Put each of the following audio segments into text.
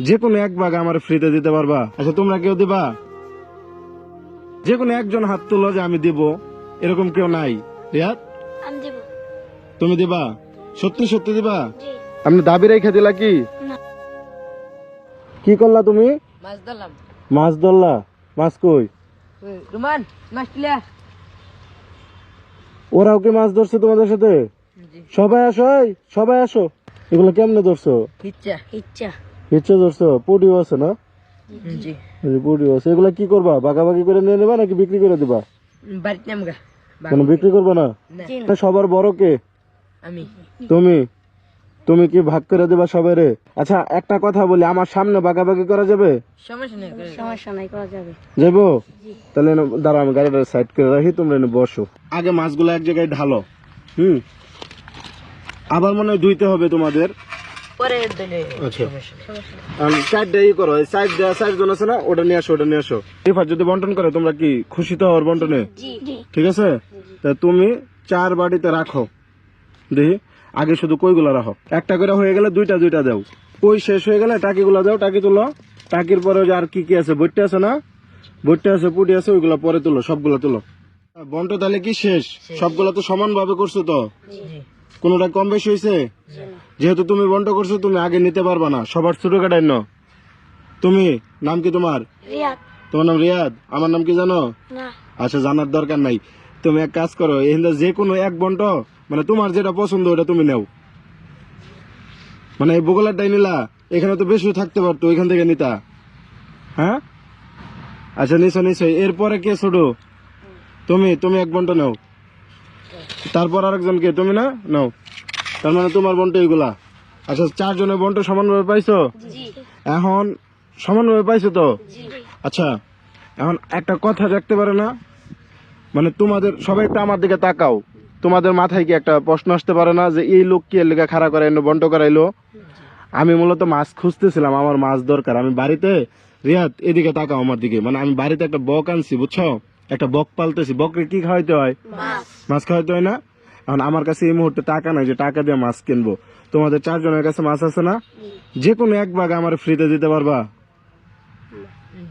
যে কোনো এক ভাগ আমার ফ্রিতে দিতে পারবা? আচ্ছা তোমরা কেউ দিবা? যে কোনো একজন হাত তুলো যে আমি দিব, এরকম কেউ নাই? রিয়াদ আমি দেব। তুমি দিবা? সত্যি সত্যি দিবা? জি। আপনি দাবি রেখে দিলা কি? না। কি করলা তুমি? মাছ ধরলাম। মাছ ধরলা? মাছ কই? রুমান মাছ তুলে। ওরাও কি মাছ ধরছে তোমাদের সাথে? সবাই আসো, এই সবাই আসো। এগুলো কেমনে ধরছো? ইচ্ছা ইচ্ছা। ইচ্ছে ধরছো? পুডিও আছে না? জি এই যে পুডিও আছে। এগুলা কি করবা? বাগাবাগি করে নিয়ে নেবা নাকি বিক্রি করে দিবা? বাড়িতে নামগা। কোনো বিক্রি করবা না? জি না। সবার বড় কে? আমি তুমি। তুমি কি ভাগ করে দিবা সবাইরে? আচ্ছা একটা কথা বলি, আমার সামনে বাগাবাগি করা যাবে? সমস্যা নেই। সমস্যা নাই, করা যাবে। যাবো? তাহলে দাঁড়াও, আমি গাড়িটা সাইড করে রাখি, তোমরা এনে বসো। আগে মাছগুলো এক জায়গায় ঢালো। আবার মনে হয় ধুইতে হবে তোমাদের। পরে দিলে আচ্ছা। সমস্যা নেই। সাইডটা ই করো, সাইড দেওয়া সাইড জন আছে না, ওটা নিয়ে আসো, ওটা নিয়ে আসো। রিফাত যদি বন্টন করে তোমরা কি খুশি তো হওয়ার বন্টনে? জি জি। ঠিক আছে, তা তুমি 4 বাটিতে রাখো। দেখি আগে শুধু কইগুলো রাখো, একটা করে হয়ে গেলে দুইটা দুইটা দাও। কই শেষ হয়ে গেলে টাকিগুলো দাও, টাকি তুলো। টাকির পরে যে আর কি কি আছে, বইটা আছে না, বইটা আছে, পুটি আছে, ওইগুলো পরে তুলো, সবগুলো তুলো। বন্ট তাহলে কি শেষ? সবগুলো তো সমান ভাবে করছো তো? কোনোটা কম বেশি হয়েছে? যেহেতু তুমি বন্ট করছো, তুমি আগে নিতে পারবা না, সবার ছোট কাটাই ন। তুমি নাম কি তোমার? রিয়াদ। তোমার নাম রিয়াদ? আমার নাম কি জানো? না। আচ্ছা জানার দরকার নাই। তুমি এক কাজ করো, এখানে যে কোনো এক বন্ট, মানে তোমার যেটা পছন্দ ওটা তুমি নাও। মানে এই বগলারটাই নিলা, এখানে তো বেশি থাকতে পারতো, ওইখান থেকে নিতা। হ্যাঁ আচ্ছা নিশ্চয় নিশ্চয়। এরপরে কে ছোট? তুমি। তুমি এক বন্ট নাও, তারপর আরেকজনকে তুমি না নাও। তার মানে তোমার বন্ট এইগুলা। আচ্ছা 4 জনের বন্ট সমানভাবে পাইছো? জি এখন সমানভাবে পাইছো তো? জি। আচ্ছা এখন একটা কথা দেখতে পারে না, মানে তোমাদের সবাই একটু আমার দিকে তাকাও। তোমাদের মাথায় কি একটা প্রশ্ন আসতে পারে না যে এই লোক কি এর লেখা খাড়া করে বন্ট করাইলো? আমি মূলত মাছ খুঁজতেছিলাম, আমার মাছ দরকার। আমি বাড়িতে, রিয়াদ এদিকে তাকাও আমার দিকে, মানে আমি বাড়িতে একটা বক আনছি, বুঝছো? একটা বক পালতেছি। বকরে কি খাওয়াইতে হয়? মাছ খাওয়াইতে হয় না? এখন আমার কাছে এই মুহূর্তে টাকা নাই যে টাকা দিয়ে মাছ কিনবো। তোমাদের 4 জনের কাছে মাছ আছে না? যে কোনো এক ভাগ আমার ফ্রিতে দিতে পারবা?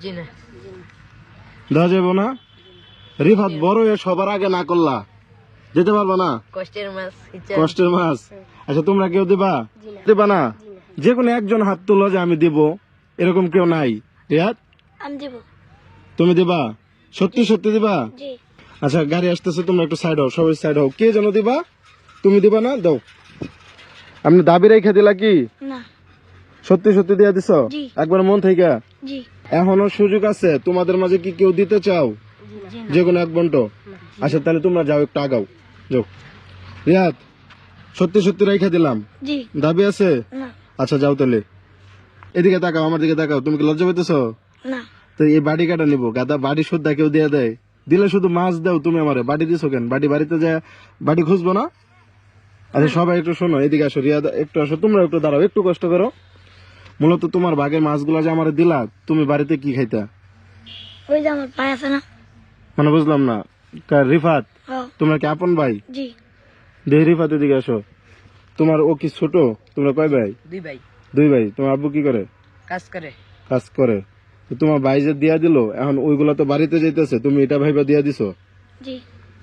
জি না। দেওয়া যাবো না? রিফাত বড় হয়ে সবার আগে না করলা, দিতে পারবা না? কষ্টের মাছ ইচ্ছা। কষ্টের মাছ। আচ্ছা তোমরা কেউ দিবা? দিবা না? যে কোনো একজন হাত তুলো যে আমি দিব, এরকম কেউ নাই? রিয়াদ আমি দেব। তুমি দিবা? সত্যি সত্যি দিবা? জি। আচ্ছা গাড়ি আসতেছে, তোমরা একটু সাইড হও, সবাই সাইড হও। কে যেন দিবা? তুমি দিবা না? দাও। আপনি দাবি রেখে দিলা কি? না। সত্যি সত্যি দিয়ে দিছো? জি। একবার মন থেকে? জি। এখনো সুযোগ আছে, তোমাদের মাঝে কি কেউ দিতে চাও? জি না। যে কোনো এক বন্ট। আচ্ছা তাহলে তোমরা যাও, একটু আগাও, যাও। রিয়াদ সত্যি সত্যি রেখে দিলাম, জি। দাবি আছে? না। আচ্ছা যাও তাহলে। এদিকে তাকাও, আমার দিকে তাকাও। তুমি কি লজ্জা পেতেছো? না। তো এই বাড়ি কাটা নিবো, গাদা বাড়ি শুদ্ধা কেউ দিয়ে দেয়? দিলে শুধু মাছ দাও, তুমি আমারে বাড়ি দিছো কেন? বাড়িতে যায় বাড়ি খুঁজবো না? আচ্ছা সবাই একটু শোনো, এদিকে আসো। রিয়াদ একটু আসো, তোমরা একটু দাঁড়াও, একটু কষ্ট করো। মূলত তোমার ভাগের মাছগুলা যে আমারে দিলা, তুমি বাড়িতে কি খাইতা? ওই যে আমার ভাই আছে না? মানে বুঝলাম না। রিফাত ও। তোমরা কি আপন ভাই? জি। দেহ রিফাত এদিকে আসো। তোমার ও কি ছোট? তোমরা কয় ভাই? 2 ভাই 2 ভাই। তোমার আব্বু কি করে? কাজ করে। কাজ করে। তো তোমার ভাই যে দিয়া দিল, এখন ওইগুলা তো বাড়িতে যাইতেছে, তুমি এটা ভাইবা দিয়া দিছো, জি।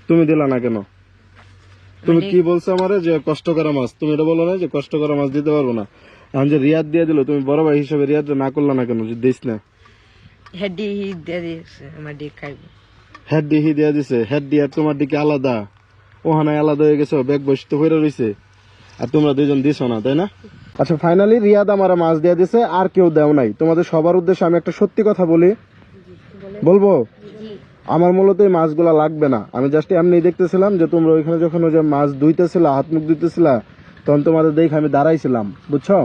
তুমি দিলা না কেন? তুমি মানে- কি বলছো আমারে যে কষ্ট করা মাছ? তুমি এটা বলো না যে কষ্ট করা মাছ দিতে পারবো না? এখন যে রিয়াদ দিয়ে দিল, তুমি বড় ভাই হিসেবে রিয়াদ না করলা না কেন? যে দিস না। হেডি দিয়ে দিয়েছে আমার দিয়ে খাইব। হেড দিয়ে দিয়া দিছে, হেড দিয়ে তোমার দিকে আলাদা, ওখানে আলাদা হয়ে গেছে, ব্যাগ বসতে হয়ে রয়েছে, আর তোমরা 2 জন দিছো না, তাই না? আচ্ছা ফাইনালি রিয়াদ আমার মাছ দিয়ে দিছে, আর কেউ দেও নাই। তোমাদের সবার উদ্দেশ্যে আমি একটা সত্যি কথা বলি, বলবো? আমার মূলত এই মাছগুলা লাগবে না। আমি জাস্ট এমনি দেখতেছিলাম যে তোমরা ওইখানে যখন ওই যে মাছ ধুইতেছিলা, হাত মুখ ধুইতেছিলা, তখন তোমাদের দেখে আমি দাঁড়াইছিলাম, বুঝছো?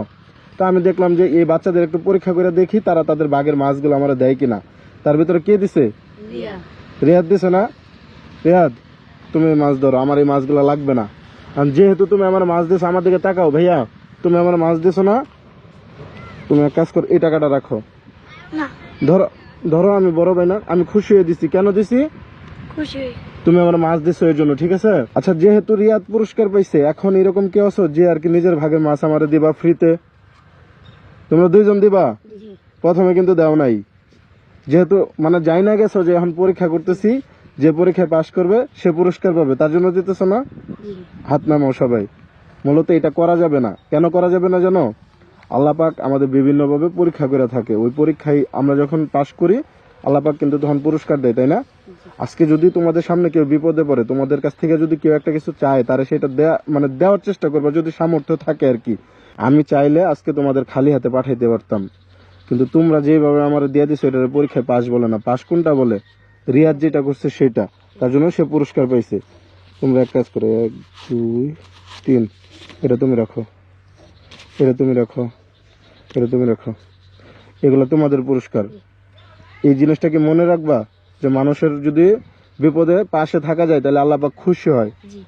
তো আমি দেখলাম যে এই বাচ্চাদের একটু পরীক্ষা করে দেখি তারা তাদের বাগের মাছগুলো আমার দেয় কিনা। তার ভিতরে কে দিছে? রিয়াদ দিছে না? রিয়াদ তুমি মাছ ধরো, আমার এই মাছগুলো লাগবে না। আর যেহেতু তুমি আমার মাছ দিছো, আমার দিকে তাকাও ভাইয়া, তুমি আমার মাছ দিছো না, তুমি এক কাজ করো, এই টাকাটা রাখো। না। ধরো ধরো, আমি বড় ভাই না, আমি খুশি হয়ে দিছি। কেন দিছি? খুশি হই। তুমি আমার মাছ দিছো এর জন্য, ঠিক আছে? আচ্ছা যেহেতু রিয়াদ পুরস্কার পাইছে, এখন এরকম কেউ আছো যে আর কি নিজের ভাগের মাছ আমারে দিবা ফ্রিতে? তোমরা দুইজন দিবা? জি প্রথমে কিন্তু দেও নাই, যেহেতু মানে যাই না গেছো যে এখন পরীক্ষা করতেছি, যে পরীক্ষায় পাশ করবে সে পুরস্কার পাবে, তার জন্য দিতেছো না? জি হাত নামাও সবাই। মূলত এটা করা যাবে না। কেন করা যাবে না জানো? আল্লাহ পাক আমাদের বিভিন্নভাবে পরীক্ষা করে থাকে, ওই পরীক্ষায় আমরা যখন পাশ করি আল্লাহ পাক কিন্তু তখন পুরস্কার দেয়, তাই না? আজকে যদি তোমাদের সামনে কেউ বিপদে পড়ে, তোমাদের কাছ থেকে যদি কেউ একটা কিছু চায়, তারা সেটা দেয়া মানে দেওয়ার চেষ্টা করবে যদি সামর্থ্য থাকে আর কি। আমি চাইলে আজকে তোমাদের খালি হাতে পাঠাইতে পারতাম, কিন্তু তোমরা যেভাবে আমার দিয়ে দিছো এটার পরীক্ষায় পাশ বলে না, পাশ কোনটা বলে? রিয়াদ যেটা করছে সেটা, তার জন্য সে পুরস্কার পাইছে। তোমরা এক কাজ করো, 1 2 3, এটা তুমি রাখো, এটা তুমি রাখো, এটা তুমি রাখো, এগুলো তোমাদের পুরস্কার। এই জিনিসটাকে মনে রাখবা যে মানুষের যদি বিপদে পাশে থাকা যায় তাহলে আল্লাহ পাক খুশি হয়। জি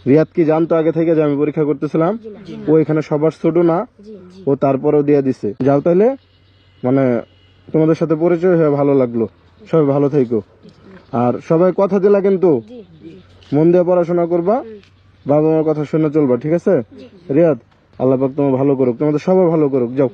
রিয়াদ কি জানতো আগে থেকে যে আমি পরীক্ষা করতেছিলাম? ও এখানে সবার ছোট না, জি জি ও তারপরেও দিয়ে দিছে। যাও তাহলে, মানে তোমাদের সাথে পরিচয় হয়ে ভালো লাগলো। সবাই ভালো থেকো, আর সবাই কথা দিলা কিন্তু জি জি মন দিয়ে পড়াশোনা করবা, বাবা মার কথা শুনে চলবা, ঠিক আছে? রিয়াদ, আল্লাহ পাক তোমার ভালো করুক, তোমাদের সবাই ভালো করুক। যাও।